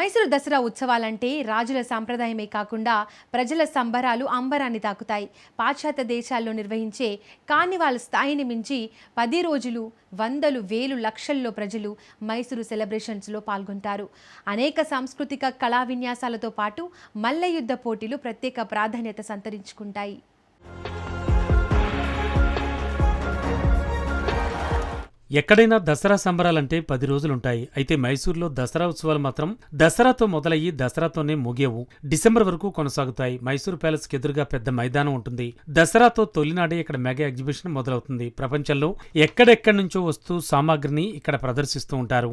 మైసూరు దసరా ఉత్సవాలంటే రాజుల సాంప్రదాయమే కాకుండా ప్రజల సంబరాలు అంబరాన్ని తాకుతాయి. పాశ్చాత్య దేశాల్లో నిర్వహించే కార్నివాల్ స్థాయిని మించి 10 రోజులు వందలు వేలు లక్షల్లో ప్రజలు మైసూరు సెలబ్రేషన్స్లో పాల్గొంటారు. అనేక సాంస్కృతిక కళా విన్యాసాలతో పాటు మల్లయుద్ధ పోటీలు ప్రత్యేక ప్రాధాన్యత సంతరించుకుంటాయి. ఎక్కడైనా దసరా సంబరాలంటే 10 రోజులుంటాయి. అయితే మైసూరులో దసరా ఉత్సవాలు మాత్రం దసరాతో మొదలయ్యి దసరాతోనే ముగియవు. డిసెంబర్ వరకు కొనసాగుతాయి. మైసూరు ప్యాలెస్ కి ఎదురుగా పెద్ద మైదానం ఉంటుంది. దసరాతో తొలినాడే ఇక్కడ మెగా ఎగ్జిబిషన్ మొదలవుతుంది. ప్రపంచంలో ఎక్కడెక్కడి నుంచో వస్తూ సామాగ్రిని ఇక్కడ ప్రదర్శిస్తూ ఉంటారు.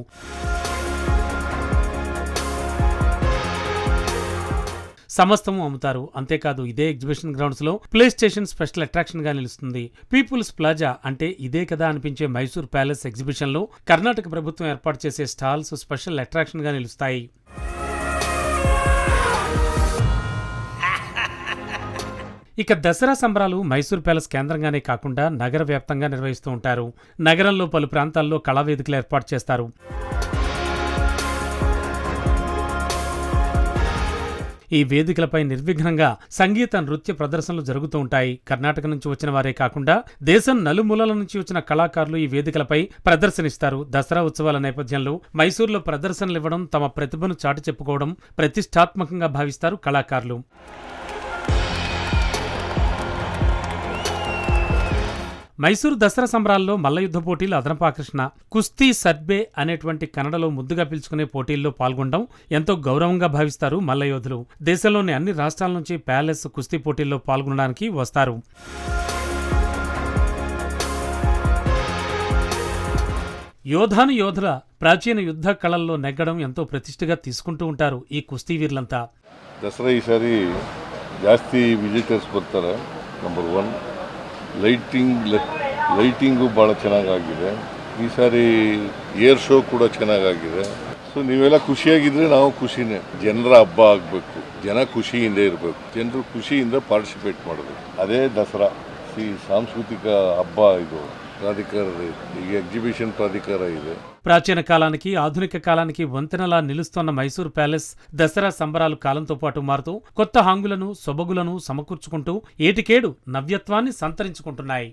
సమస్తము అమ్ముతారు. అంతేకాదు ఇదే ఎగ్జిబిషన్ గ్రౌండ్స్ లో ప్లే స్టేషన్ స్పెషల్ అట్రాక్షన్ గా నిలుస్తుంది. పీపుల్స్ ప్లాజా అంటే ఇదే కదా అనిపించే మైసూర్ ప్యాలెస్ ఎగ్జిబిషన్ లో కర్ణాటక ప్రభుత్వం ఏర్పాటు చేసే స్టాల్స్ స్పెషల్ అట్రాక్షన్ గా నిలుస్తాయి. ఇక దసరా సంబరాలు మైసూర్ ప్యాలెస్ కేంద్రంగానే కాకుండా నగర వ్యాప్తంగా నిర్వహిస్తూ ఉంటారు. నగరంలో పలు ప్రాంతాల్లో కళావేదికలు ఏర్పాటు చేస్తారు. ఈ వేదికలపై నిర్విఘ్నంగా సంగీత నృత్య ప్రదర్శనలు జరుగుతూ ఉంటాయి. కర్ణాటక నుంచి వచ్చిన వారే కాకుండా దేశం నలుమూలల నుంచి వచ్చిన కళాకారులు ఈ వేదికలపై ప్రదర్శనిస్తారు. దసరా ఉత్సవాల నేపథ్యంలో మైసూరులో ప్రదర్శనలు ఇవ్వడం, తమ ప్రతిభను చాటి చెప్పుకోవడం ప్రతిష్టాత్మకంగా భావిస్తారు కళాకారులు. మైసూరు దసరా సంబరాల్లో మల్లయుద్ధ పోటీలు అదనపు ఆకర్షణ. కుస్తీ సర్బే అనేటువంటి కన్నడలో ముద్దుగా పిలుచుకునే పోటీల్లో పాల్గొనడం ఎంతో గౌరవంగా భావిస్తారు మల్లయోధులు. దేశంలోని అన్ని రాష్ట్రాల నుంచి ప్యాలెస్ కుస్తీ పోటీల్లో పాల్గొనడానికి వస్తారు. యోధాను యోధుల ప్రాచీన యుద్ధ కళల్లో నెగ్గడం ఎంతో ప్రతిష్టగా తీసుకుంటూ ఉంటారు ఈ కుస్తీ వీరులంతా. దసరా ఈసారి ಜಾಸ್ತಿ ವಿಸಿಟರ್ಸ್ ಬರ್ತಾರೆ. ನಂಬರ್ 1 ಲೈಟಿಂಗು ಭಾಳ ಚೆನ್ನಾಗಾಗಿದೆ. ಈ ಸಾರಿ ಏರ್ ಶೋ ಕೂಡ ಚೆನ್ನಾಗಾಗಿದೆ. ಸೊ ನೀವೆಲ್ಲ ಖುಷಿಯಾಗಿದ್ರೆ ನಾವು ಖುಷಿನೇ. ಜನರ ಹಬ್ಬ ಆಗಬೇಕು, ಜನ ಖುಷಿಯಿಂದ ಇರಬೇಕು, ಜನರು ಖುಷಿಯಿಂದ ಪಾರ್ಟಿಸಿಪೇಟ್ ಮಾಡಬೇಕು. ಅದೇ ದಸರಾ. ಈ ಸಾಂಸ್ಕೃತಿಕ ಹಬ್ಬ ಇದು ಪ್ರಾಧಿಕಾರದ ಈಗ ಎಕ್ಸಿಬಿಷನ್ ಪ್ರಾಧಿಕಾರ ಇದೆ. ప్రాచీన కాలానికి ఆధునిక కాలానికి వంతెనలా నిలుస్తోన్న మైసూర్ ప్యాలెస్ దసరా సంబరాలు కాలంతో పాటు మారుతూ కొత్త హాంగులను సొబగులను సమకూర్చుకుంటూ ఏటికేడు నవ్యత్వాన్ని సంతరించుకుంటున్నాయి.